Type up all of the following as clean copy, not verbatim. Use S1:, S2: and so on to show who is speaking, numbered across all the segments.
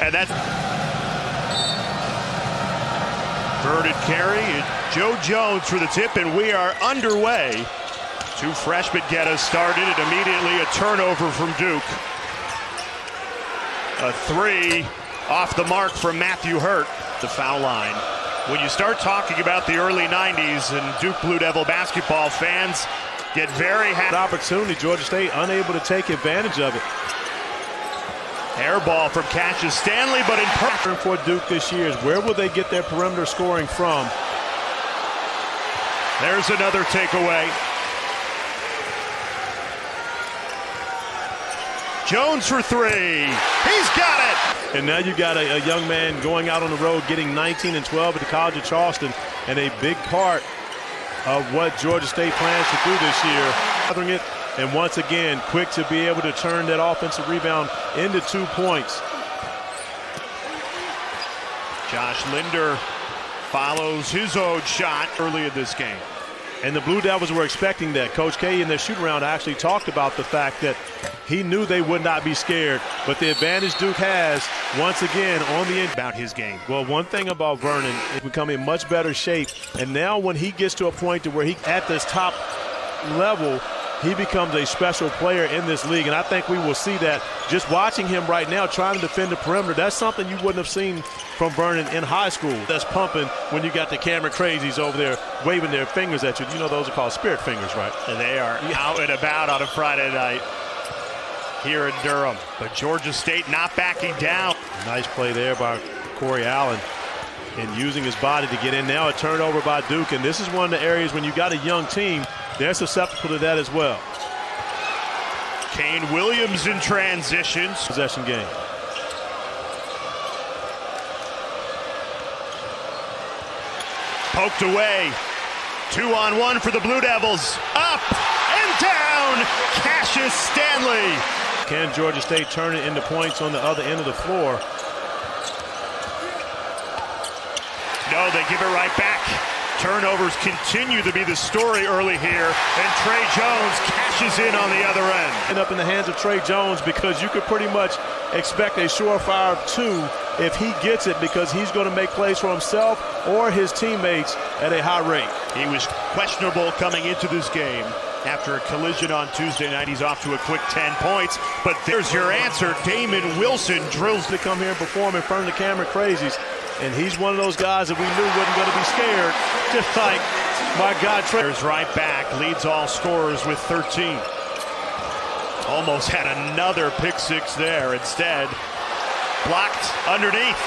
S1: And that's Vernon carry. Joe Jones for the tip, and we are underway. Two freshmen get us started, and immediately a turnover from Duke. A three off the mark from Matthew Hurt, the foul line. When you start talking about the early 90s and Duke Blue Devil basketball, fans get very happy.
S2: Opportunity, Georgia State unable to take advantage of it.
S1: Air ball from Cassius Stanley, but in
S2: for Duke this year is where will they get their perimeter scoring from?
S1: There's another takeaway. Jones for three. He's got it.
S2: And now you got a young man going out on the road getting 19 and 12 at the College of Charleston, and a big part of what Georgia State plans to do this year. Gathering it, and once again, quick to be able to turn that offensive rebound into 2 points.
S1: Josh Linder follows his own shot early in this game.
S2: And the Blue Devils were expecting that. Coach K in their shoot-around actually talked about the fact that he knew they would not be scared, but the advantage Duke has, once again, on the end.
S1: About his game.
S2: Well, one thing about Vernon is becoming in much better shape, and now when he gets to a point to where he at this top level, he becomes a special player in this league, and I think we will see that just watching him right now trying to defend the perimeter. That's something you wouldn't have seen from Vernon in high school. That's pumping when you got the camera crazies over there waving their fingers at you. You know those are called spirit fingers, right?
S1: And they are out and about on a Friday night here in Durham. But Georgia State not backing down.
S2: Nice play there by Corey Allen and using his body to get in. Now a turnover by Duke, and this is one of the areas when you got a young team, they're susceptible to that as well.
S1: Kane Williams in transitions.
S2: Possession game.
S1: Poked away. 2-on-1 for the Blue Devils. Up and down. Cassius Stanley.
S2: Can Georgia State turn it into points on the other end of the floor?
S1: No, they give it right back. Turnovers continue to be the story early here, and Trey Jones cashes in on the other end.
S2: End up in the hands of Trey Jones, because you could pretty much expect a surefire 2 if he gets it, because he's going to make plays for himself or his teammates at a high rate.
S1: He was questionable coming into this game. After a collision on Tuesday night, he's off to a quick 10 points. But there's your answer. Damon Wilson drills
S2: to come here and perform in front of the camera crazies. And he's one of those guys that we knew wasn't going to be scared. Just like my guy Trey.
S1: Right back, leads all scorers with 13. Almost had another pick six there. Instead, blocked underneath.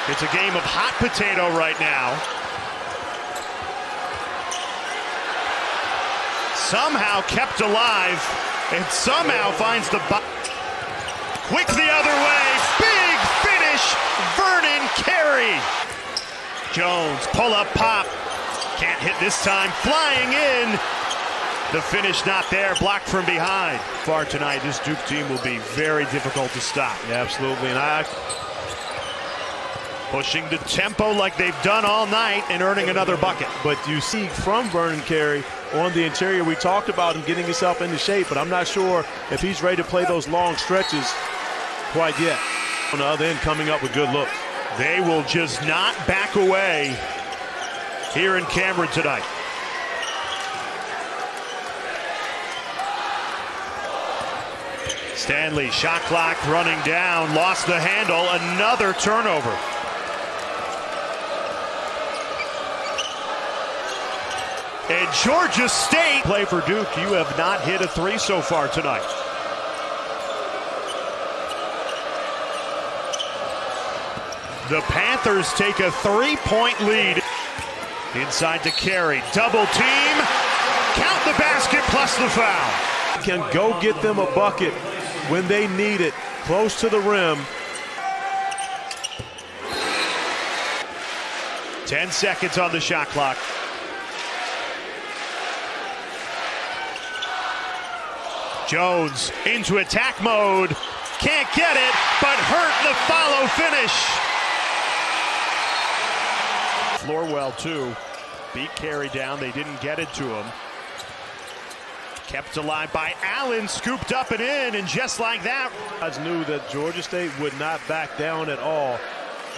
S1: It's a game of hot potato right now. Somehow kept alive, and somehow finds the quick the other way. Big finish, Vernon Carey. Jones, pull up pop. Can't hit this time, flying in. The finish not there, blocked from behind. Far tonight, this Duke team will be very difficult to stop.
S2: Yeah, absolutely, and
S1: pushing the tempo like they've done all night and earning another bucket.
S2: But you see from Vernon Carey on the interior, we talked about him getting himself into shape, but I'm not sure if he's ready to play those long stretches quite yet. On the other end, coming up with good looks.
S1: They will just not back away here in Cameron tonight. Stanley, shot clock running down, lost the handle, another turnover. And Georgia State play for Duke. You have not hit a three so far tonight. The Panthers take a 3-point lead. Inside to Carey, double team, count the basket plus the foul.
S2: Can go get them a bucket when they need it, close to the rim.
S1: 10 seconds on the shot clock. Jones into attack mode. Can't get it, but Hurt the follow finish. Floorwell too. Beat Carey down. They didn't get it to him. Kept alive by Allen, scooped up and in, and just like that.
S2: I knew that Georgia State would not back down at all.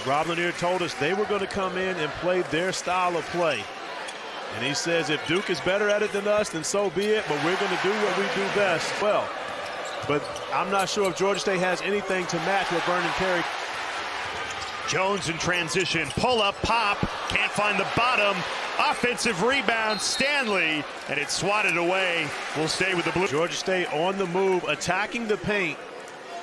S2: Rob Lanier told us they were going to come in and play their style of play. And he says if Duke is better at it than us, then so be it, but we're going to do what we do best. Well, but I'm not sure if Georgia State has anything to match what Vernon Carey.
S1: Jones in transition, pull up, pop, can't find the bottom. Offensive rebound, Stanley, and it's swatted away. We'll stay with the blue.
S2: Georgia State on the move, attacking the paint,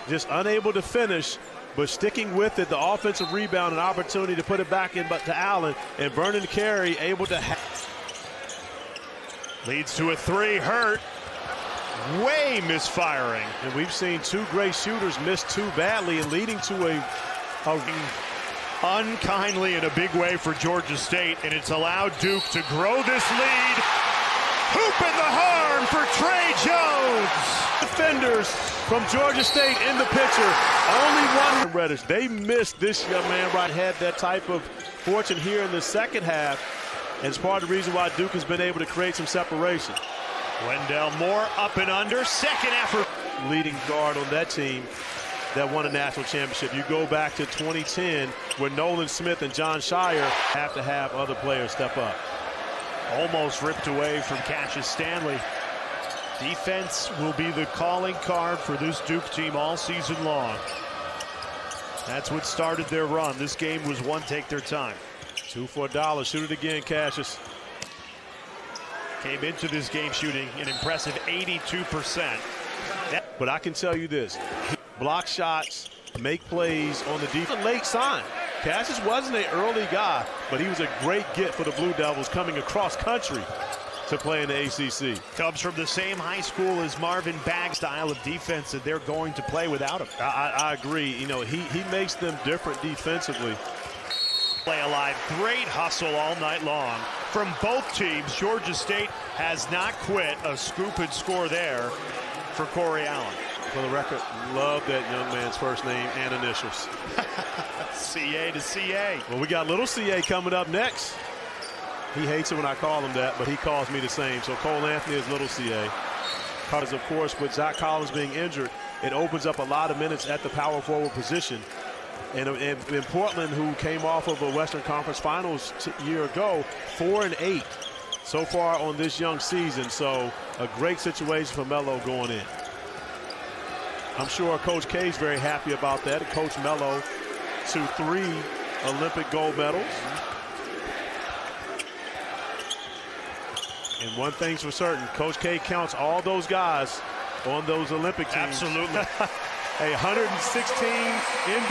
S2: just unable to finish, but sticking with it. The offensive rebound, an opportunity to put it back in, but to Allen, and Vernon Carey able to
S1: leads to a three. Hurt, way misfiring,
S2: and we've seen two great shooters miss too badly, and leading to a
S1: unkindly in a big way for Georgia State, and it's allowed Duke to grow this lead. Hoop in the horn for Trey Jones.
S2: Defenders from Georgia State in the picture. Only one Reddish. They missed this young man right. Had that type of fortune here in the second half, and it's part of the reason why Duke has been able to create some separation.
S1: Wendell Moore up and under, second effort.
S2: Leading guard on that team that won a national championship. You go back to 2010 where Nolan Smith and John Shire have to have other players step up.
S1: Almost ripped away from Cassius Stanley. Defense will be the calling card for this Duke team all season long. That's what started their run. This game was one take their time.
S2: 2 for $1. Shoot it again, Cassius.
S1: Came into this game shooting an impressive 82%.
S2: But I can tell you this. Block shots, make plays on the defense. Late sign. Cassius wasn't an early guy, but he was a great get for the Blue Devils coming across country to play in the ACC.
S1: Comes from the same high school as Marvin Bagg's style of defense that they're going to play without him.
S2: I agree. You know, he makes them different defensively.
S1: Play alive. Great hustle all night long from both teams. Georgia State has not quit. A scoop and score there for Corey Allen.
S2: For the record, love that young man's first name and initials.
S1: CA to CA.
S2: Well, we got little CA coming up next. He hates it when I call him that, but he calls me the same. So Cole Anthony is little CA. Because, of course, with Zach Collins being injured, it opens up a lot of minutes at the power forward position. And in Portland, who came off of a Western Conference Finals year ago, 4-8 so far on this young season. So a great situation for Melo going in. I'm sure Coach K is very happy about that. Coach Melo to 3 Olympic gold medals. And one thing's for certain, Coach K counts all those guys on those Olympic teams.
S1: Absolutely.
S2: 116 NBA